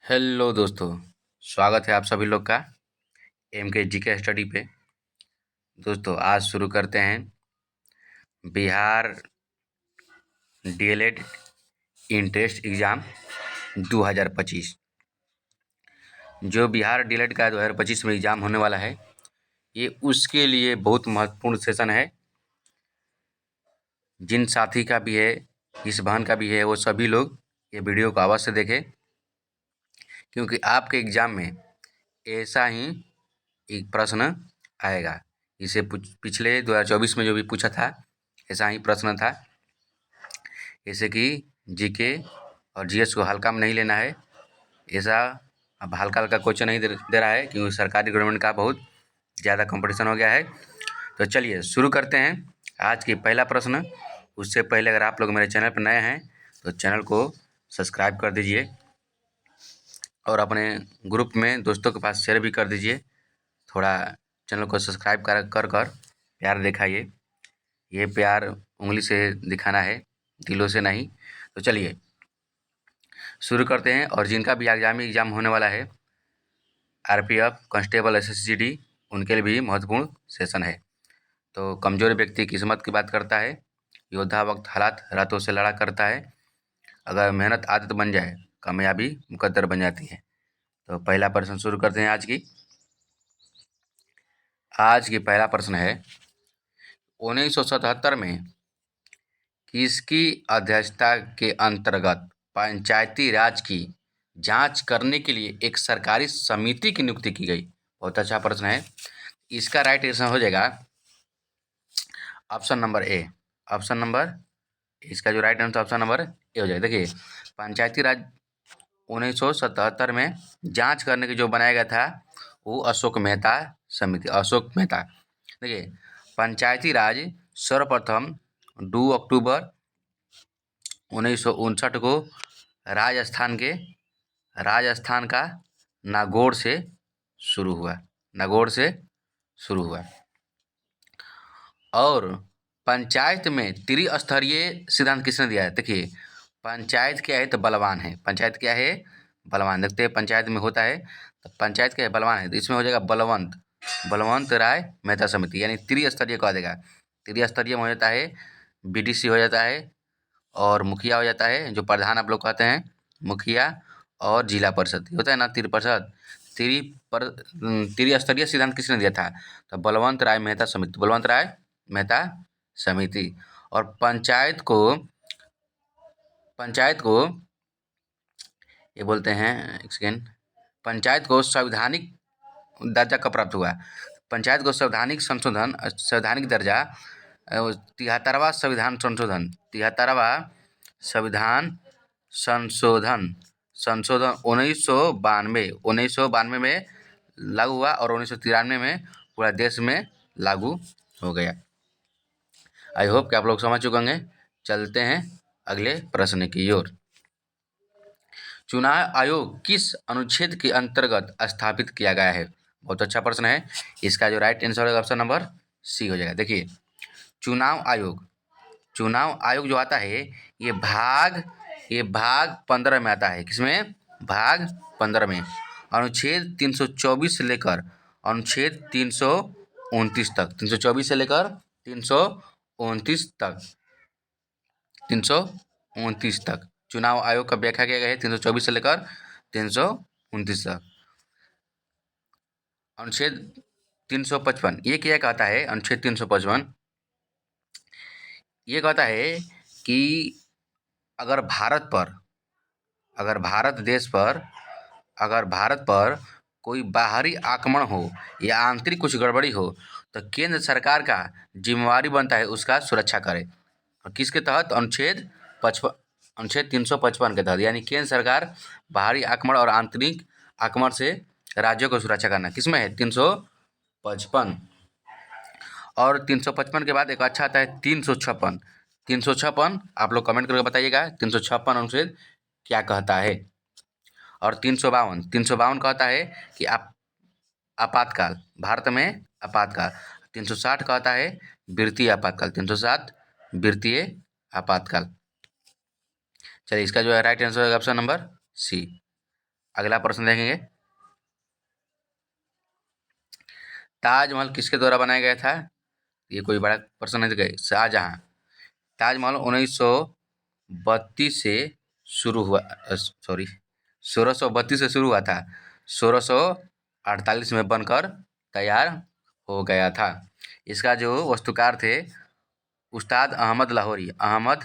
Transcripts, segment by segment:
Hello दोस्तों, स्वागत है आप सभी लोग का एम के जी के स्टडी पे। दोस्तों आज शुरू करते हैं बिहार डीएलएड इंट्रेंस एग्ज़ाम 2025। जो बिहार डीएलएड का 2025 में एग्ज़ाम होने वाला है, ये उसके लिए बहुत महत्वपूर्ण सेशन है। जिन साथी का भी है, इस बहन का भी है, वो सभी लोग ये वीडियो को अवश्य देखें, क्योंकि आपके एग्ज़ाम में ऐसा ही एक प्रश्न आएगा। इसे पिछले 2024 में जो भी पूछा था, ऐसा ही प्रश्न था। जैसे कि जीके और जीएस को हल्का में नहीं लेना है। ऐसा अब हल्का हल्का क्वेश्चन नहीं दे रहा है, क्योंकि सरकारी गवर्नमेंट का बहुत ज़्यादा कंपटीशन हो गया है। तो चलिए शुरू करते हैं आज की पहला प्रश्न। उससे पहले अगर आप लोग मेरे चैनल पर नए हैं तो चैनल को सब्सक्राइब कर दीजिए और अपने ग्रुप में दोस्तों के पास शेयर भी कर दीजिए। थोड़ा चैनल को सब्सक्राइब कर प्यार दिखाइए। ये प्यार उंगली से दिखाना है, दिलों से नहीं। तो चलिए शुरू करते हैं। और जिनका भी आगामी एग्ज़ाम होने वाला है, आरपीएफ, कांस्टेबल, एसएसजीडी, उनके लिए भी महत्वपूर्ण सेशन है। तो कमज़ोर व्यक्ति किस्मत की बात करता है, योद्धा वक्त हालात रातों से लड़ा करता है, अगर मेहनत आदत बन जाए कामयाबी मुकद्दर बन जाती है। तो पहला प्रश्न शुरू करते हैं आज की पहला प्रश्न है, 1977 में किसकी अध्यक्षता के अंतर्गत पंचायती राज की जांच करने के लिए एक सरकारी समिति की नियुक्ति की गई? बहुत अच्छा प्रश्न है। इसका राइट आंसर हो जाएगा ऑप्शन नंबर ए। ऑप्शन नंबर इसका जो राइट आंसर ऑप्शन नंबर ए हो जाएगा। देखिए, पंचायती राज 1977 में जांच करने के जो बनाया गया था वो अशोक मेहता समिति, अशोक मेहता। देखिए, पंचायती राज सर्वप्रथम 2 अक्टूबर 1959 को राजस्थान का नागौर से शुरू हुआ। और पंचायत में त्रिस्तरीय सिद्धांत किसने दिया है? देखिए, पंचायत क्या है तो बलवान है। पंचायत क्या है? बलवान। देखते हैं पंचायत में होता है तो पंचायत क्या है? बलवान है। तो इसमें हो जाएगा बलवंत राय मेहता समिति, यानी त्रिस्तरीय कहा देगा। त्रिस्तरीय में हो जाता है, बीडीसी हो जाता है और मुखिया हो जाता है, जो प्रधान आप लोग कहते हैं मुखिया, और जिला परिषद होता है ना, त्रिपरिषद। त्रिस्तरीय सिद्धांत किसने दिया था? तो बलवंत राय मेहता समिति। और पंचायत को ये बोलते हैं, एक सेकेंड, पंचायत को संवैधानिक दर्जा कब प्राप्त हुआ? पंचायत को संवैधानिक दर्जा 73वां संशोधन 1992 में लागू हुआ और 1993 में पूरा देश में लागू हो गया। आई होप कि आप लोग समझ चुके होंगे। चलते हैं अगले प्रश्न की ओर। चुनाव आयोग किस अनुच्छेद के अंतर्गत स्थापित किया गया है? बहुत अच्छा प्रश्न है। इसका जो राइट आंसर है ऑप्शन नंबर सी हो जाएगा। देखिए, चुनाव आयोग जो आता है ये भाग 15 में आता है। किसमें? भाग 15 में, अनुच्छेद 324 से लेकर अनुच्छेद 329 तक, 324 से लेकर 329 तक चुनाव आयोग का व्याख्या किया गया है। 324 से लेकर 329 तक। अनुच्छेद 355 ये क्या कहता है? अनुच्छेद 355 ये कहता है कि अगर भारत पर कोई बाहरी आक्रमण हो या आंतरिक कुछ गड़बड़ी हो तो केंद्र सरकार का जिम्मेवारी बनता है उसका सुरक्षा करे। और किसके तहत? अनुच्छेद 355 के तहत, यानी केंद्र सरकार बाहरी आक्रमण और आंतरिक आक्रमण से राज्यों को सुरक्षा करना किसमें है? 355। और 355 के बाद एक अच्छा आता है 356। आप लोग कमेंट करके बताइएगा 356 अनुच्छेद क्या कहता है। और 352 कहता है कि आपातकाल, भारत में आपातकाल। 360 कहता है वित्तीय आपातकाल, 307 वित्तीय आपातकाल। चलिए, इसका जो है राइट आंसर है ऑप्शन नंबर सी। अगला प्रश्न देखेंगे, ताजमहल किसके द्वारा बनाया गया था? ये कोई बड़ा प्रश्न है। शाहजहां। ताजमहल 1932 से शुरू हुआ, सॉरी 1632 से शुरू हुआ था, 1648 में बनकर तैयार हो गया था। इसका जो वास्तुकार थे उस्ताद अहमद लाहौरी, अहमद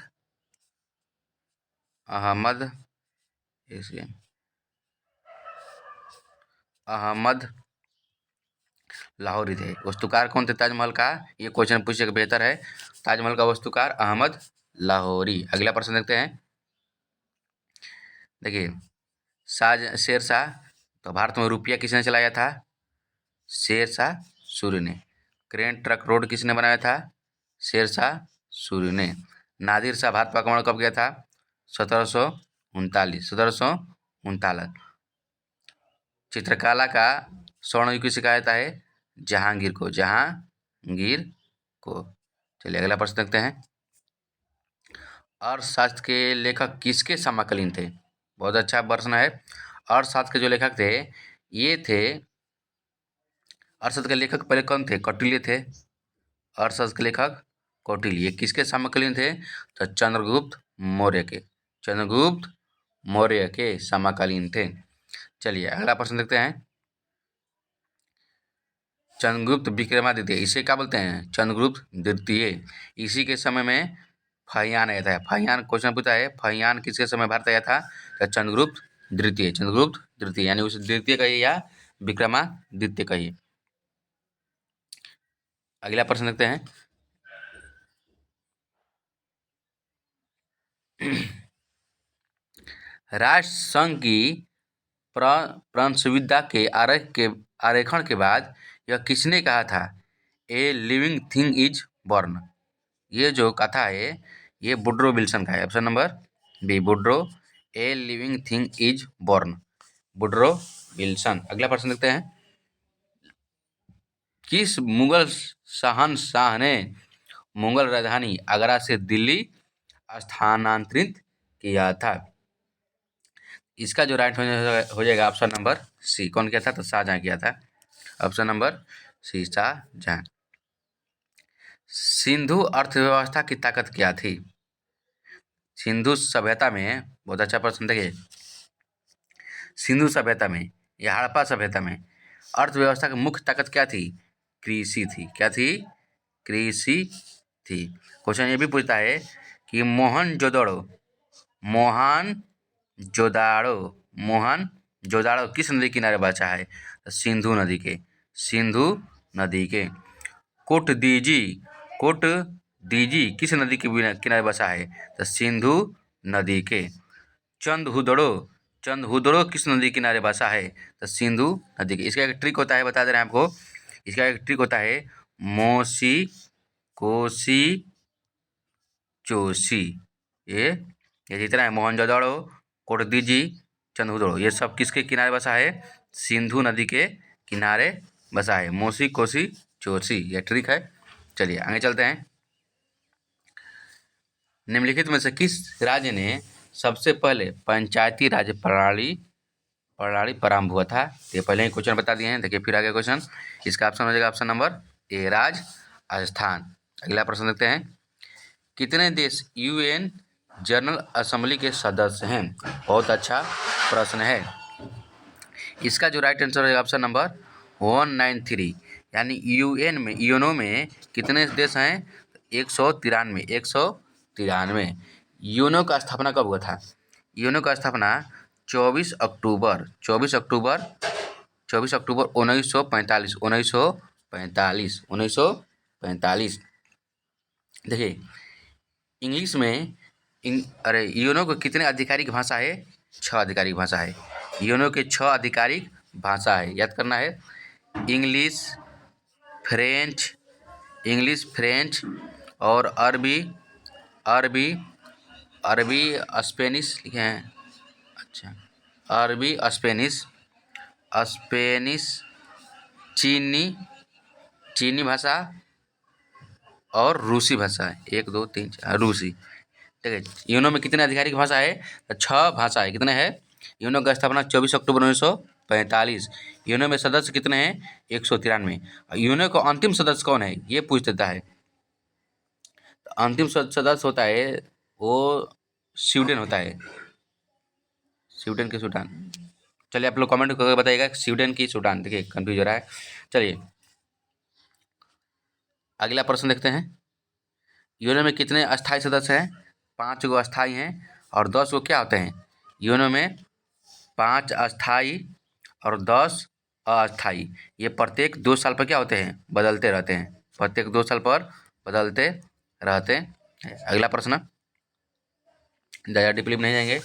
लाहौरी थे। वास्तुकार कौन थे ताजमहल का? ये क्वेश्चन पूछे बेहतर है। ताजमहल का वास्तुकार अहमद लाहौरी। अगला प्रश्न देखते हैं। देखिए, शेरशाह, तो भारत में रुपया किसने चलाया था? शेरशाह सूर्य ने। ग्रैंड ट्रंक रोड किसने बनाया था? शेरशाह सूर्य ने। नादिर शाह भारत पर आक्रमण कब किया था? 1739। चित्रकला का स्वर्ण युग किसे कहा जाता है? जहांगीर को। चलिए अगला प्रश्न देखते हैं। अर्थशास्त्र के लेखक किसके समकालीन थे? बहुत अच्छा प्रश्न है। अर्थशास्त्र के जो लेखक थे ये थे, अर्थशास्त्र के लेखक पहले कौन थे? कौटिल्य थे। अर्थशास्त्र के लेखक कौटिल्य। किसके समकालीन थे? तो चंद्रगुप्त मौर्य के समकालीन थे। चलिए अगला प्रश्न देखते हैं। चंद्रगुप्त विक्रमादित्य, इसे क्या बोलते हैं? चंद्रगुप्त द्वितीय। इसी के समय में फाहियान आया था। फाहियान क्वेश्चन पूछा है, फाहियान किसके समय भारत आया था? तो चंद्रगुप्त द्वितीय, यानी उसे द्वितीय कहिए या विक्रमादित्य कहिए। अगला प्रश्न देखते हैं। राष्ट्र संघ की प्रंसविद्या के आरेखण के बाद यह किसने कहा था? A living thing is born. ये जो कथा है ये वुड्रो विल्सन का है। Option number B Woodrow. A living thing is born, Woodrow Wilson. अगला प्रश्न देखते हैं। किस मुगल शहंशाह ने मुगल राजधानी आगरा से दिल्ली स्थानांतरित किया था? इसका जो राइट हो जाएगा ऑप्शन नंबर सी। कौन किया था? तो शाहजहां किया था। Option number C, Shahjahan. Sindhu अर्थव्यवस्था की ताकत क्या थी? सिंधु सभ्यता में, बहुत अच्छा प्रश्न देखिए, सिंधु सभ्यता में या हड़प्पा सभ्यता में अर्थव्यवस्था की मुख्य ताकत क्या थी? कृषि थी। क्या थी? कृषि थी। क्वेश्चन ये भी पूछता है कि मोहनजोदाड़ो किस नदी किनारे बसा है? सिंधु नदी के। कोटदीजी किस नदी के किनारे बसा है? तो सिंधु नदी के। चंदहुदड़ो किस नदी किनारे बसा है? तो सिंधु नदी के। इसका एक ट्रिक होता है, बता दे रहे हैं आपको। इसका एक ट्रिक होता है मोसी, कोसी, चोसी। ये जितना है मोहनजोदड़ो, कोटदीजी, चंदहुदड़ो, ये सब किसके किनारे बसा है? सिंधु नदी के किनारे बसा है। मोसी, कोसी, चोसी, ये ट्रिक है। चलिए आगे चलते हैं। निम्नलिखित में से किस राज्य ने सबसे पहले पंचायती राज प्रणाली प्रारंभ हुआ था? ये पहले ही क्वेश्चन बता दिए हैं। देखिए फिर आगे क्वेश्चन। इसका ऑप्शन हो जाएगा ऑप्शन नंबर ए, राजस्थान। अगला प्रश्न देखते हैं। कितने देश यूएन जनरल असेंबली के सदस्य हैं? बहुत अच्छा प्रश्न है। इसका जो राइट आंसर है ऑप्शन नंबर 193, यानी यूएनओ में कितने देश हैं? 193। यूएनओ का स्थापना कब हुआ था? यूएनओ का स्थापना 24 अक्टूबर 1945। देखिए इंग्लिश में यूएनओ को कितने आधिकारिक भाषा है? 6 आधिकारिक भाषा है। यूएनओ के 6 आधिकारिक भाषा है, याद करना है। इंग्लिश, फ्रेंच और अरबी, स्पेनिश लिखे हैं। अच्छा, अरबी, स्पेनिश, चीनी भाषा और रूसी भाषा है। 1 2 3 4 रूसी। ठीक है। यूएनओ में कितने आधिकारिक भाषा है? 6 भाषा है। कितने हैं? यूनो की स्थापना 24 अक्टूबर 1945। यूनो में सदस्य कितने हैं? 193। यूनो का अंतिम सदस्य कौन है, ये पूछ देता है। तो अंतिम सदस्य होता है वो स्वीडन होता है, स्वीडन की सूडान। चलिए आप लोग कमेंट करके बताइएगा स्वीडन की सूडान। देखिए कंफ्यूज हो रहा है। चलिए अगला प्रश्न देखते हैं। यूनो में कितने अस्थायी सदस्य हैं? 5 गो अस्थायी हैं और 10 गो क्या होते हैं? यूनो में 5 अस्थायी और 10 अस्थायी। ये प्रत्येक 2 साल पर क्या होते हैं? बदलते रहते हैं। प्रत्येक 2 साल पर बदलते रहते हैं। अगला प्रश्न, ज़्यादा डीपली नहीं जाएंगे।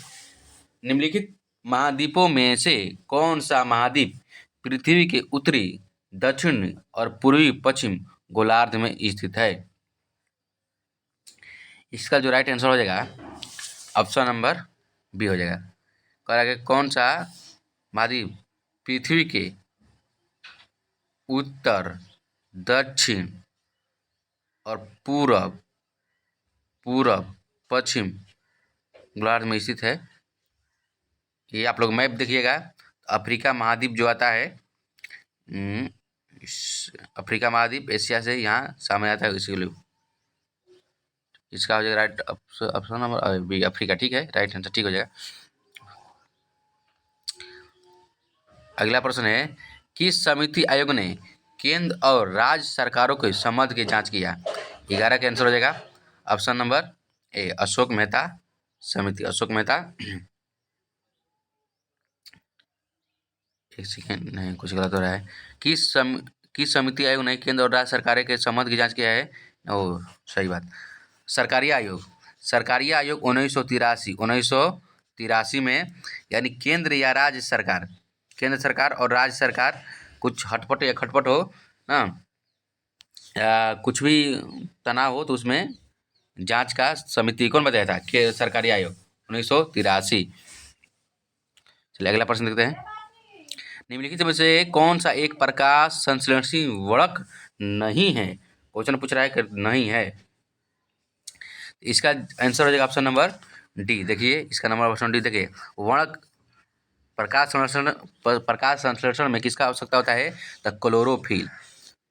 निम्नलिखित महाद्वीपों में से कौन सा महाद्वीप पृथ्वी के उत्तरी, दक्षिण और पूर्वी पश्चिम गोलार्ध में स्थित है? इसका जो राइट आंसर हो जाएगा ऑप्शन नंबर बी हो जाएगा। कह रहा है कि कौन सा महाद्वीप पृथ्वी के उत्तर, दक्षिण और पूरब पश्चिम गोलार्ध में स्थित है। ये आप लोग मैप देखिएगा। अफ्रीका महाद्वीप जो आता है, अफ्रीका महाद्वीप एशिया से यहाँ सामने आता है, इसीलिए इसका हो जाएगा right option number B Africa. ठीक है, राइट आंसर ठीक हो जाएगा। अगला प्रश्न है, किस समिति आयोग ने केंद्र और राज्य सरकारों के संबंध की जांच किया? 11 का आंसर हो जाएगा ऑप्शन नंबर ए अशोक मेहता समिति। अशोक मेहता। एक सेकेंड, नहीं कुछ गलत हो रहा है। किस समिति आयोग ने केंद्र और राज्य सरकारों के संबंध की जांच किया है? ओ सही बात, सरकारी आयोग। सरकारी आयोग 1983 में, यानी केंद्र या राज्य सरकार, केंद्र सरकार और राज्य सरकार कुछ हटपट या खटपट हो ना, कुछ भी तनाव हो तो उसमें जांच का समिति कौन बताया था? कि सरकारी आयोग 1983। चलिए अगला प्रश्न देखते हैं। निम्नलिखित में से कौन सा एक प्रकाश संश्लेषी वणक नहीं है? क्वेश्चन पूछ रहा है कि नहीं है। इसका आंसर हो जाएगा ऑप्शन नंबर डी। देखिए इसका नंबर ऑप्शन डी देखिए, वणक प्रकाश संश्लेषण में किसका आवश्यकता होता है? तो क्लोरोफिल,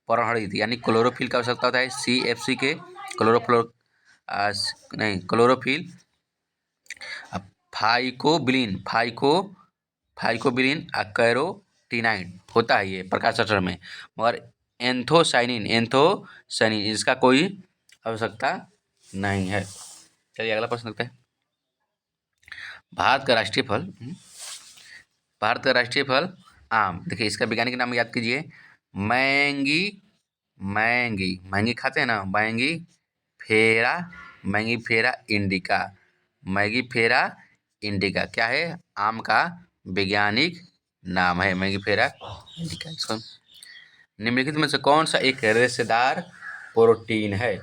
परहरित यानी क्लोरोफिल का आवश्यकता होता है। CFC के क्लोरोफिल, फाइकोबिलिन और कैरोटीनाइड होता है ये प्रकाश संश्लेषण में, मगर एंथोसाइनिन इसका कोई आवश्यकता नहीं है। चलिए अगला प्रश्न देखते हैं। भारत का राष्ट्रीय फल आम। देखिए इसका वैज्ञानिक नाम याद कीजिए, मैंगी खाते हैं ना, मैंगी फेरा इंडिका क्या है? आम का वैज्ञानिक नाम है मैंगी फेरा इंडिका। इसको निम्नलिखित में से कौन सा एक रेशेदार प्रोटीन है?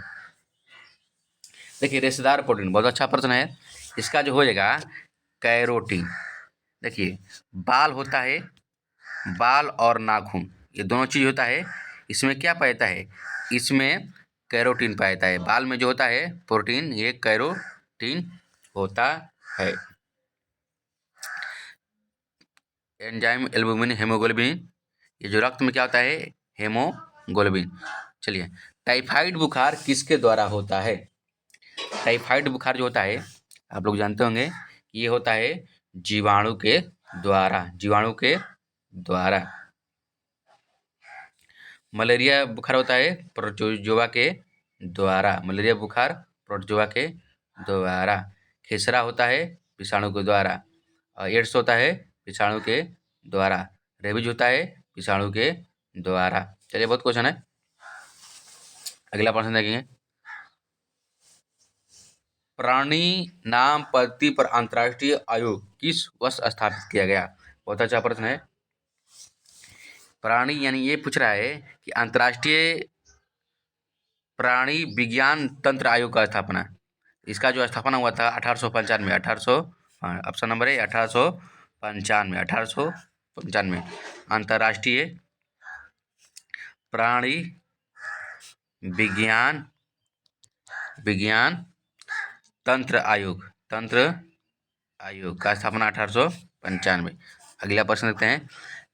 देखिए रेशेदार प्रोटीन बहुत अच्छा प्रश्न है। इसका जो हो जाएगा कैरोटीन। देखिए बाल होता है, बाल और नाखून ये दोनों चीज होता है, इसमें क्या पाया जाता है? इसमें कैरोटीन पाया जाता है। बाल में जो होता है प्रोटीन, ये कैरोटीन होता है। एंजाइम एल्बुमिन हेमोग्लोबिन, ये जो रक्त में क्या होता है? हेमोग्लोबिन। चलिए टाइफाइड बुखार किसके द्वारा होता है? टाइफाइड बुखार जो होता है आप लोग जानते होंगे, ये होता है जीवाणु के द्वारा। मलेरिया बुखार होता है प्रोटोजोआ के द्वारा। खसरा होता है विषाणु के द्वारा। एड्स होता है विषाणु के द्वारा। रेबीज होता है विषाणु के द्वारा। चलिए बहुत क्वेश्चन है। अगला प्रश्न देखेंगे। प्राणी नाम पद्धति पर अंतर्राष्ट्रीय आयोग किस वर्ष स्थापित किया गया? बहुत अच्छा प्रश्न है। प्राणी यानी ये पूछ रहा है कि अंतर्राष्ट्रीय प्राणी विज्ञान तंत्र आयोग का स्थापना, इसका जो स्थापना हुआ था 1895। ऑप्शन नंबर है 1895। अंतर्राष्ट्रीय प्राणी विज्ञान तंत्र आयोग का स्थापना 1895 95। अगला प्रश्न देखते हैं,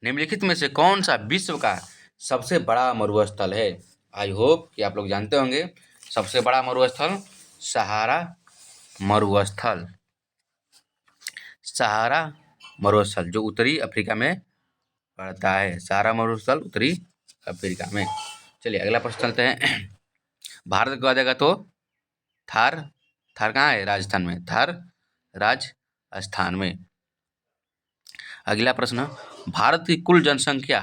निम्नलिखित में से कौन सा विश्व का सबसे बड़ा मरुस्थल है? आई होप कि आप लोग जानते होंगे सबसे बड़ा मरुस्थल सहारा मरुस्थल, सहारा मरुस्थल जो उत्तरी अफ्रीका में पड़ता है, सहारा मरुस्थल उत्तरी अफ्रीका में। चलिए अगला प्रश्न चलते हैं, भारत का जगह तो थार, थार कहाँ है? राजस्थान में, थार राजस्थान में। अगला प्रश्न, भारत की कुल जनसंख्या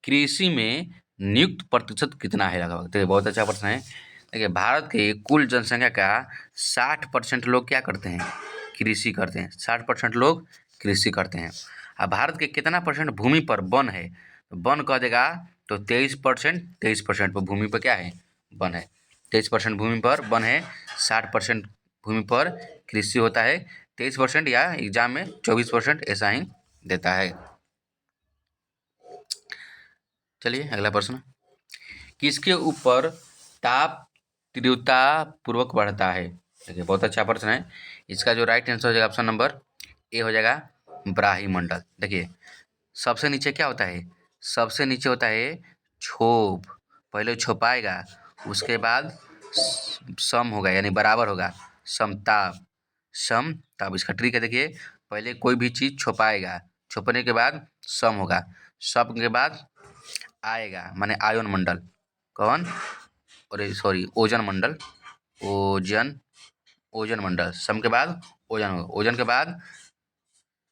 कृषि में नियुक्त प्रतिशत कितना है लगभग? देखिए बहुत अच्छा प्रश्न है। देखिए भारत के कुल जनसंख्या का 60% लोग क्या करते हैं? कृषि करते हैं। 60% लोग कृषि करते हैं। अब भारत के कितना परसेंट भूमि पर वन है? वन कह देगा तो 23%, 23% पर भूमि पर क्या है? वन है। 23% भूमि पर वन है, 60% भूमि पर कृषि होता है, 23% या एग्जाम में 24% ऐसा ही देता है। चलिए अगला प्रश्न, किसके ऊपर ताप तीव्रता पूर्वक बढ़ता है? देखिए बहुत अच्छा प्रश्न है। इसका जो राइट आंसर हो जाएगा ऑप्शन नंबर ए हो जाएगा ब्राह्मंडल। देखिए सबसे नीचे क्या होता है? सबसे नीचे होता है क्षोभ, पहले छुपाएगा उसके बाद सम होगा यानी बराबर होगा, समताप, समताप। इसका ट्रिक है देखिए, पहले कोई भी चीज़ छुपाएगा, छुपने के बाद सम होगा, सम के बाद आएगा माने आयन मंडल, कौन? अरे सॉरी ओजन मंडल, ओजन, ओजन मंडल, सम के बाद ओजन होगा, ओजन के बाद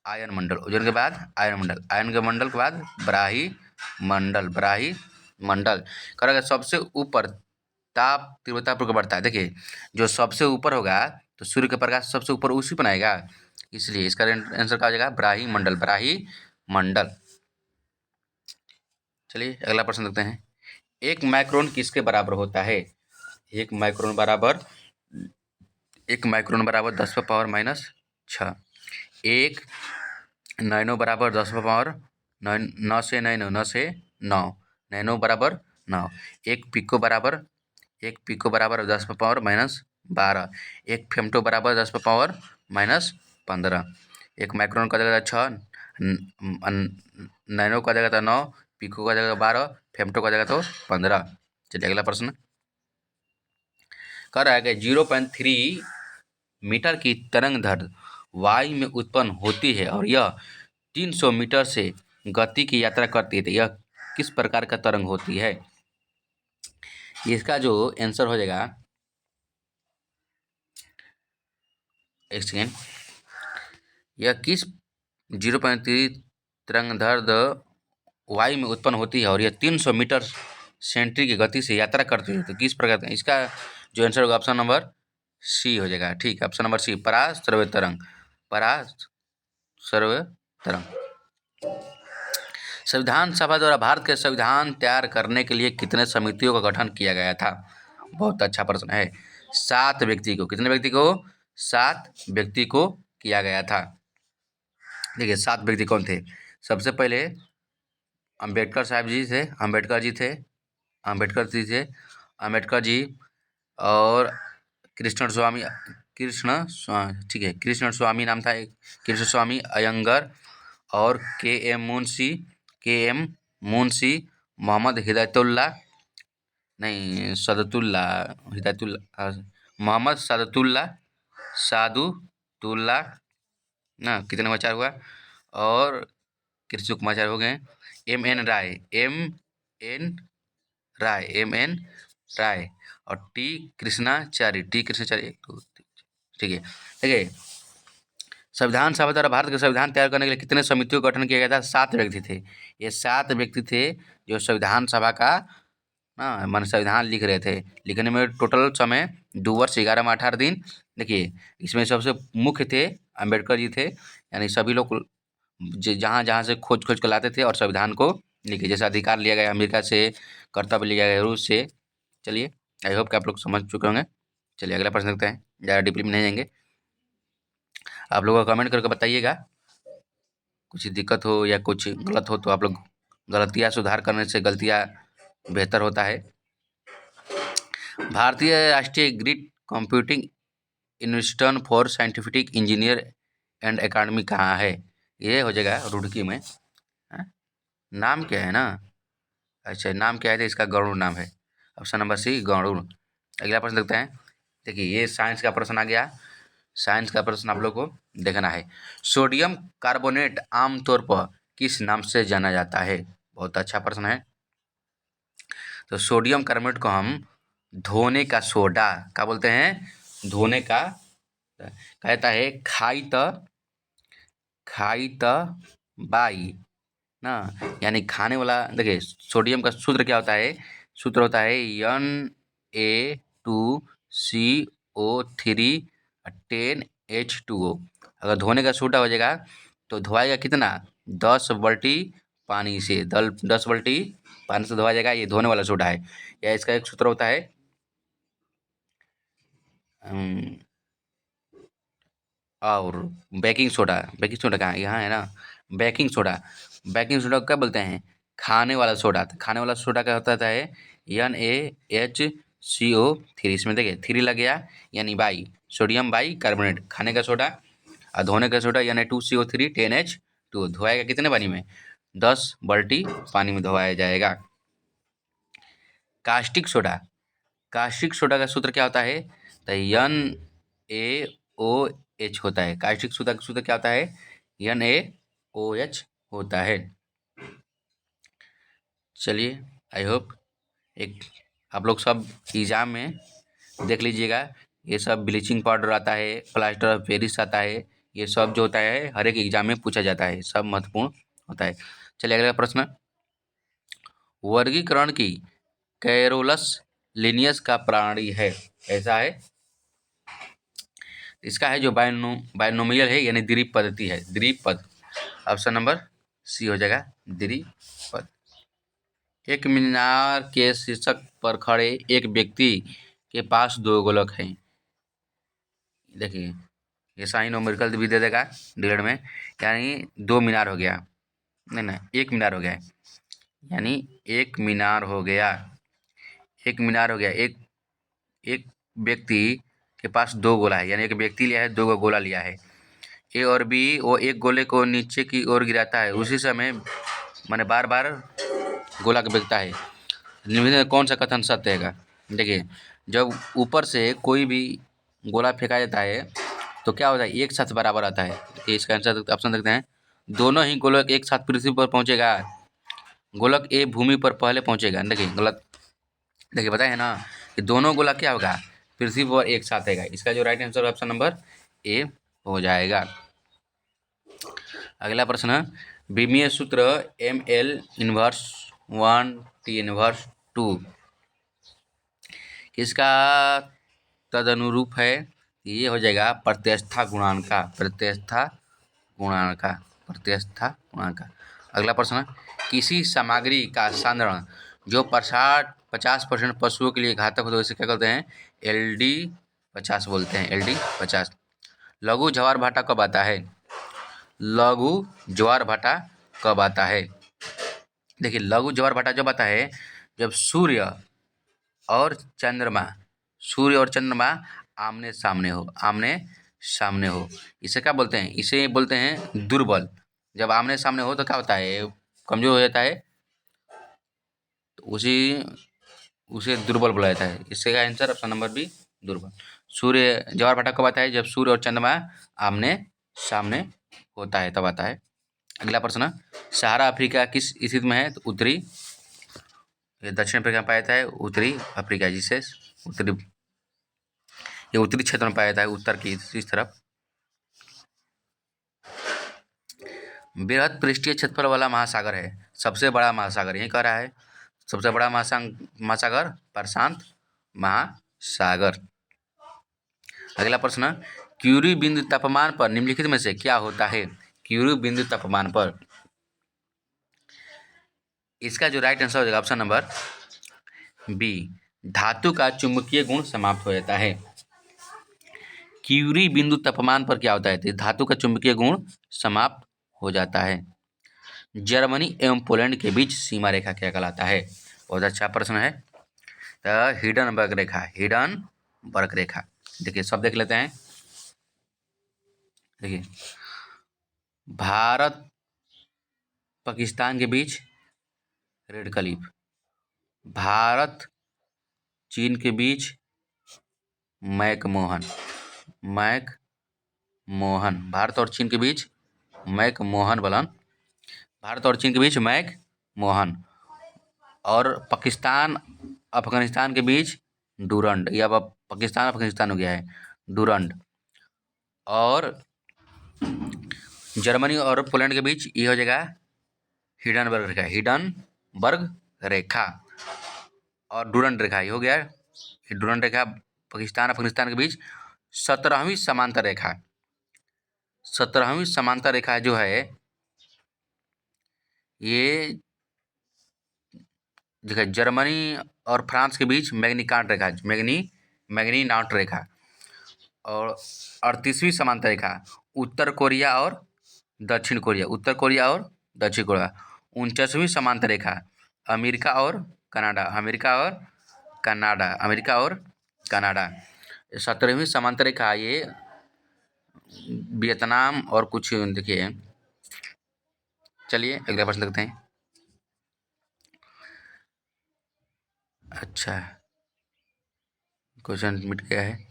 आयन मंडल, ओजन के बाद आयन मंडल, आयन के मंडल के बाद ब्राही मंडल, ब्राही मंडल। करेगा सबसे ऊपर ताप तीव्रता पूर्वक बढ़ता है। देखिए जो सबसे ऊपर होगा तो सूर्य का प्रकाश सबसे ऊपर उसी पर आएगा, इसलिए इसका आंसर क्या हो जाएगा? ब्राही मंडल, ब्राही मंडल। चलिए अगला प्रश्न देखते हैं, एक माइक्रोन किसके बराबर होता है? एक माइक्रोन बराबर, एक माइक्रोन बराबर 10⁻⁻6, एक नैनो बराबर 10⁻9, 9 से नैनो, 9 से 9, नैनो बराबर 9, एक पिको बराबर, एक पिको बराबर 10⁻⁻12, एक फेम्टो बराबर 10⁻⁻15, एक माइक्रोन का जगह 6, नैनो का जगह 9, पिको का जगह 12, फेम्टो का जगह तो 15। चलिए अगला प्रश्न कर रहा है कि 0.3 मीटर की तरंग दैर्ध्य वायु में उत्पन्न होती है और यह 300 मीटर से गति की यात्रा करती है, तो यह किस प्रकार का तरंग होती है? इसका जो आंसर हो जाएगा, एक सेकेंड, यह किस 0.3 तरंग दैर्ध्य वायु में उत्पन्न होती है और यह 300 मीटर सेंटी की गति से यात्रा करती है, तो किस प्रकार का? इसका जो आंसर होगा ऑप्शन नंबर सी हो जाएगा। ठीक है, ऑप्शन नंबर सी, पराश्रव्य तरंग, पराश्रव्य तरंग। संविधान सभा द्वारा भारत के संविधान तैयार करने के लिए कितने समितियों का गठन किया गया था? बहुत अच्छा प्रश्न है। 7 व्यक्ति को, कितने व्यक्ति को? 7 व्यक्ति को किया गया था। देखिए 7 व्यक्ति कौन थे? सबसे पहले अम्बेडकर साहब जी थे, अम्बेडकर जी थे, अम्बेडकर जी थे, अम्बेडकर जी और कृष्ण स्वामी, ठीक है, कृष्ण स्वामी नाम था एक, कृष्ण स्वामी अयंगर और के एम मुंशी, मोहम्मद हिदायतुल्ला, नहीं सदतुल्ला, हिदायतुल्ला, मोहम्मद सादतुल्ला, सादुतुल्ला ना, कितने समाचार हुआ, और कृषि कुमाचार्य हो गए, एम एन राय, एम एन राय, एम एन राय और टी कृष्णाचार्य, टी कृष्णाचार्य, 1 2 3, ठीक है। देखिए संविधान सभा द्वारा भारत का संविधान तैयार करने के लिए कितने समितियों का गठन किया गया था? 7 व्यक्ति थे। ये 7 व्यक्ति थे जो संविधान सभा का मान संविधान लिख रहे थे। लिखने में टोटल समय 2 वर्ष 11 माह 18 दिन। देखिए इसमें सबसे मुख्य थे अम्बेडकर जी थे, यानी सभी लोग जहाँ जहाँ से खोज कर लाते थे और संविधान को लिखे, जैसे अधिकार लिया गया अमेरिका से, कर्तव्य लिया गया रूस से। चलिए आई होप कि आप लोग समझ चुके होंगे। चलिए अगला प्रश्न देखते हैं, ज़्यादा डीपली में नहीं जाएंगे। आप लोगों को कमेंट करके बताइएगा, कुछ दिक्कत हो या कुछ गलत हो तो आप लोग गलतियाँ सुधार करने से गलतियाँ बेहतर होता है। भारतीय राष्ट्रीय grid computing institute for scientific engineer and academy कहाँ है? ये हो जाएगा रुड़की में। हाँ? नाम क्या है ना, अच्छा नाम क्या है, तो इसका गरुड़ नाम है। Option number C Garuda. अगला प्रश्न देखते हैं। देखिए ये साइंस का प्रश्न आ गया। साइंस का प्रश्न आप लोग को देखना है। सोडियम कार्बोनेट आमतौर पर किस नाम से जाना जाता है? बहुत अच्छा प्रश्न है। तो सोडियम कार्बोनेट को हम धोने का सोडा क्या बोलते हैं? धोने का कहता है खाई त बाई ना, यानी खाने वाला। देखिए सोडियम का सूत्र क्या होता है? सूत्र होता है Na2CO3 10H2O। अगर धोने का सोडा हो जाएगा तो धोआएगा कितना? 10 बाल्टी पानी से। 10 बाल्टी पानी से धोआ जाएगा, ये धोने वाला सोडा है। या इसका एक सूत्र होता है और बेकिंग सोडा कहाँ है? यहाँ है ना, बेकिंग सोडा। बेकिंग सोडा को क्या बोलते हैं? खाने वाला सोडा। तो खाने वाला सोडा क्या होता है? NaHCO3। इसमें देखिए 3 लग गया, यानी बाई, सोडियम बाई कार्बोनेट, खाने का सोडा। और धोने का सोडा Na2CO3 10H2। धोएगा कितने पानी में? 10 बाल्टी पानी में धोया जाएगा। Caustic soda. कास्टिक सोडा का सूत्र क्या होता है? तो NaOH होता है। कास्टिक सोडा का सूत्र क्या होता है? NaOH होता है। चलिए, आई होप एक आप लोग सब एग्जाम में देख लीजिएगा। ये सब ब्लीचिंग पाउडर आता है, प्लास्टर ऑफ पेरिस आता है, ये सब जो होता है हर एक एग्जाम में पूछा जाता है, सब महत्वपूर्ण होता है। चलिए अगला प्रश्न। वर्गीकरण की कैरोलस लिनियस का प्राणी है, ऐसा है। इसका है जो बायनोमियल है, यानी द्विपद पद्धति है, द्विपद। ऑप्शन नंबर सी हो जाएगा द्विपद। एक मीनार के शीर्षक पर खड़े एक व्यक्ति के पास 2 गोलक हैं। देखिए ये साइन न्यूमेरिकल भी दे देगा डिलेड में, यानी 2 मीनार हो गया, नहीं 1 मीनार हो गया, यानी 1 मीनार हो गया, 1 मीनार हो गया। एक एक व्यक्ति के पास 2 गोला है, यानी एक व्यक्ति लिया है, 2 गोला लिया है। ए और बी वो एक गोले को नीचे की ओर गिराता है, उसी समय माने बार बार गोला को फेंकता है। निम्न में कौन सा कथन सत्य है? देखिए जब ऊपर से कोई भी गोला फेंका जाता है तो क्या होता है? एक साथ बराबर आता है। देखिए इसका आंसर ऑप्शन देखते हैं। दोनों ही गोलक एक साथ पृथ्वी पर पहुंचेगा, गोलक ए भूमि पर पहले पहुंचेगा। देखिए गलत। देखिए बताए है ना कि दोनों गोला क्या होगा? पृथ्वी पर एक साथ आएगा। इसका जो राइट आंसर ऑप्शन नंबर ए हो जाएगा। अगला प्रश्न है, विमीय सूत्र ML इनवर्स 1 T इनवर्स 2 किसका तदनुरूप है? ये हो जाएगा प्रत्यवस्था गुणांक का, प्रत्यवस्था गुणांक का, प्रत्यवस्था गुणांक का। अगला प्रश्न, किसी सामग्री का सांद्रण जो 50% पशुओं के लिए घातक होता है उसे क्या कहते हैं? LD50 बोलते हैं, LD50। लघु ज्वार भाटा कब आता है? लघु ज्वार भाटा कब आता है? देखिए लघु ज्वार भाटा जब आता है जब और चंद्रमा सूर्य और चंद्रमा आमने सामने हो, आमने सामने हो। इसे क्या बोलते हैं? इसे बोलते हैं दुर्बल। जब आमने सामने हो तो क्या होता है? कमजोर हो जाता है, तो उसे दुर्बल बोला जाता है। इससे का आंसर ऑप्शन नंबर बी दुर्बल। सूर्य ज्वार भाटा कब आता है? जब सूर्य और चंद्रमा आमने सामने होता है तब आता है। अगला प्रश्न, सहारा अफ्रीका किस स्थिति में है? तो उत्तरी, ये दक्षिण अफ्रीका में पाया जाता है, उत्तरी अफ्रीका जिसे उत्तरी, ये उत्तरी क्षेत्र में पाया जाता है, उत्तर की इस तरफ। बृहद पृष्ठीय क्षेत्रफल वाला महासागर है, सबसे बड़ा महासागर यही कह रहा है। सबसे बड़ा महासागर प्रशांत महासागर। अगला प्रश्न, क्यूरी बिंदु तापमान पर निम्नलिखित में से क्या होता है? क्यूरी बिंदु तापमान पर, इसका जो राइट आंसर हो जाएगा ऑप्शन नंबर बी, धातु का चुंबकीय गुण समाप्त हो जाता है। क्यूरी बिंदु तापमान पर क्या होता है? तो धातु का चुंबकीय गुण समाप्त हो जाता है। जर्मनी एवं पोलैंड के बीच सीमा रेखा क्या कहलाता है? बहुत अच्छा प्रश्न है। तो हिडनबर्ग रेखा, हिडनबर्ग रेखा। देखिए सब देख लेते हैं। देखिए भारत पाकिस्तान के बीच रेड क्लिफ। भारत चीन के बीच मैकमोहन। मैकमोहन। भारत और चीन के बीच मैकमोहन बलन। भारत और चीन के बीच मैकमोहन। और पाकिस्तान अफगानिस्तान के बीच डूरंड। ये अब पाकिस्तान अफगानिस्तान हो गया है, डूरंड। और जर्मनी और पोलैंड के बीच ये हो जाएगा हिडनबर्ग रेखा। हिडनबर्ग रेखा और डूरंड रेखा ये हो गया। डूरंड रेखा पाकिस्तान अफगानिस्तान के बीच 17वीं समांतर रेखा। 17वीं समांतर रेखा जो है ये देखिए जर्मनी और फ्रांस के बीच मैग्नीकांट रेखा, मैग्नीनाट रेखा। और 38वीं समांतर रेखा उत्तर कोरिया और दक्षिण कोरिया। उत्तर कोरिया और दक्षिण कोरिया। 49वीं समांतर रेखा अमेरिका और कनाडा। अमेरिका और कनाडा। अमेरिका और कनाडा। 17वीं समांतर रेखा ये वियतनाम और कुछ देखिए। चलिए अगला प्रश्न देखते हैं। अच्छा क्वेश्चन मिट गया है।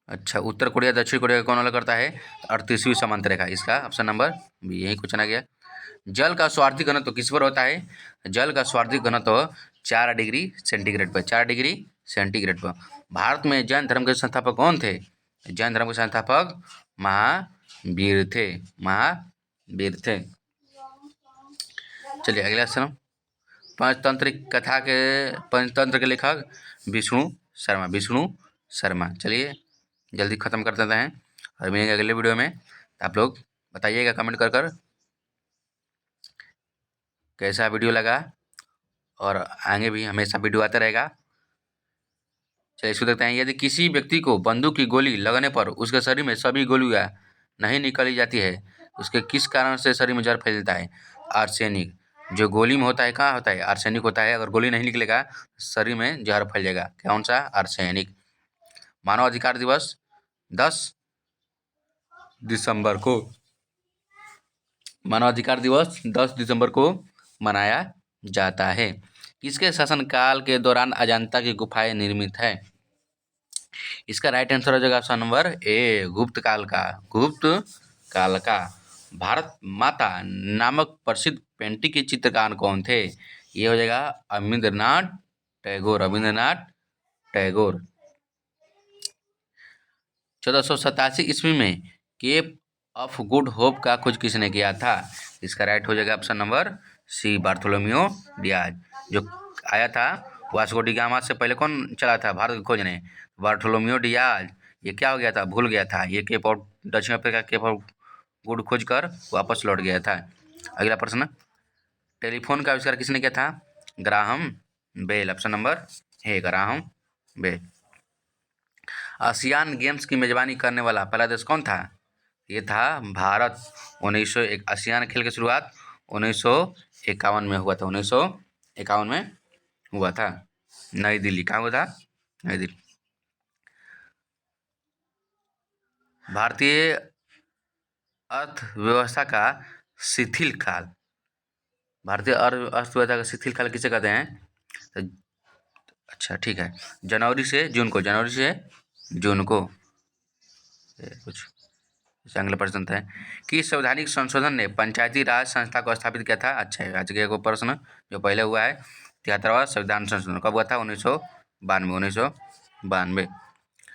अच्छा उत्तर कोरिया दक्षिण कोरिया कौन अलग करता है? 38वीं समांतर रेखा। इसका ऑप्शन नंबर बी यही क्वेश्चन आ गया। जल का स्वार्थिक घनत्व किस पर होता है? जल का स्वार्थिक घनत्व 4 डिग्री सेंटीग्रेड पर। 4 डिग्री सेंटीग्रेड पर। भारत में जैन धर्म के संस्थापक कौन थे? जैन धर्म के संस्थापक महावीर थे। महावीर थे। चलिए अगला प्रश्न। पंचतंत्र के लेखक विष्णु शर्मा। विष्णु शर्मा। चलिए जल्दी ख़त्म कर देते हैं और मिलेंगे अगले वीडियो में। आप लोग बताइएगा कमेंट कर कैसा वीडियो लगा, और आगे भी हमेशा वीडियो आता रहेगा। चलिए इसको देखते हैं। यदि किसी व्यक्ति को बंदूक की गोली लगने पर उसके शरीर में सभी गोलियां नहीं निकाली जाती है, उसके किस कारण से शरीर में जहर फैलता है? आर्सेनिक। जो गोली में होता है कहाँ होता है? आर्सेनिक होता है। अगर गोली नहीं निकलेगा शरीर में जहर फैल जाएगा। कौन सा? आर्सेनिक। मानव अधिकार दिवस 10 दिसंबर को। मानवाधिकार दिवस 10 दिसंबर को मनाया जाता है। किसके शासनकाल के दौरान अजंता की गुफाएं निर्मित है? इसका राइट आंसर हो जाएगा ऑप्शन नंबर ए, गुप्त काल का। गुप्त काल का। भारत माता नामक प्रसिद्ध पेंटिंग के चित्रकार कौन थे? ये हो जाएगा रविंद्रनाथ टैगोर। रविंद्रनाथ टैगोर। 1487 ईस्वी में केप ऑफ गुड होप का खोज किसने किया था? इसका राइट हो जाएगा ऑप्शन नंबर सी, बार्थोलोमेओ डियाज। जो आया था वास्को डी गामा से पहले कौन चला था भारत को खोजने? बार्थोलोमेओ डियाज। ये क्या हो गया था? भूल गया था। ये केप ऑफ दक्षिण अफ्रीका केप ऑफ गुड खोज कर वापस लौट गया था। अगला प्रश्न। टेलीफोन का आविष्कार किसने किया था? Graham Bell. Option number A, Graham Bell. ASEAN games की मेजबानी करने वाला पहला देश कौन था? ये था भारत। 1901 आसियान खेल की शुरुआत 1951 में हुआ था। 1951 में हुआ था। नई दिल्ली। कहाँ हुआ था? नई दिल्ली। भारतीय अर्थव्यवस्था का शिथिल काल। भारतीय अर्थव्यवस्था का शिथिल काल किसे कहते हैं? तो अच्छा ठीक है, जनवरी से जून को। जनवरी से जून को। कुछ अगला प्रश्न है कि संवैधानिक संशोधन ने पंचायती राज संस्था को स्थापित किया था? अच्छा है, आज के एक प्रश्न जो पहले हुआ है 73वां संविधान संशोधन कब हुआ था? 1992। 1992।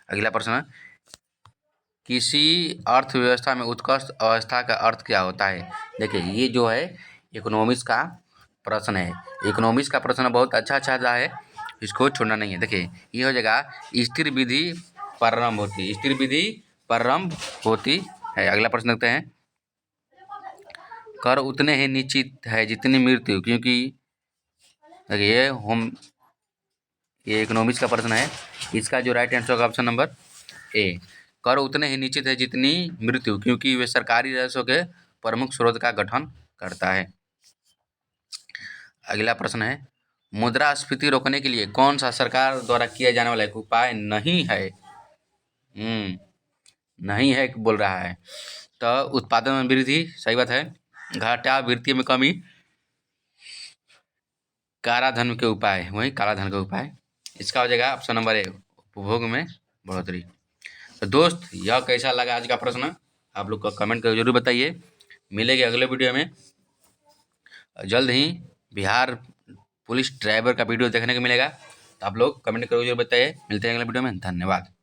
अगला प्रश्न। किसी अर्थव्यवस्था में उत्कृष्ट अवस्था का अर्थ क्या होता है? देखिए ये जो है इकोनॉमिक्स का प्रश्न है। इकोनॉमिक्स का प्रश्न बहुत अच्छा है, इसको छोड़ना नहीं है। देखिए ये हो जाएगा स्थिर विधि प्रारंभ होती। स्थिर विधि प्रारंभ होती है। अगला प्रश्न देखते हैं। कर उतने ही निश्चित है जितनी मृत्यु, क्योंकि देखिए ये इकोनॉमिक्स का प्रश्न है। इसका जो राइट आंसर होगा ऑप्शन नंबर ए, कर उतने ही निश्चित है जितनी मृत्यु, क्योंकि वे सरकारी राजस्व के प्रमुख स्रोत का गठन करता है। अगला प्रश्न है मुद्रास्फीति रोकने के लिए कौन सा सरकार द्वारा किया जाने वाला एक उपाय नहीं है? नहीं है बोल रहा है। तो उत्पादन में वृद्धि, सही बात है। घाटा वृद्धि में कमी, काराधन के उपाय, वही कालाधन के उपाय। इसका हो जाएगा ऑप्शन नंबर ए, उपभोग में बढ़ोतरी। तो दोस्त, यह कैसा लगा आज का प्रश्न, आप लोग का कमेंट करके जरूर बताइए। मिलेंगे अगले वीडियो में जल्द ही। बिहार पुलिस ड्राइवर का वीडियो देखने को मिलेगा, तो आप लोग कमेंट करके जरूर बताइए। मिलते हैं अगले वीडियो में, धन्यवाद।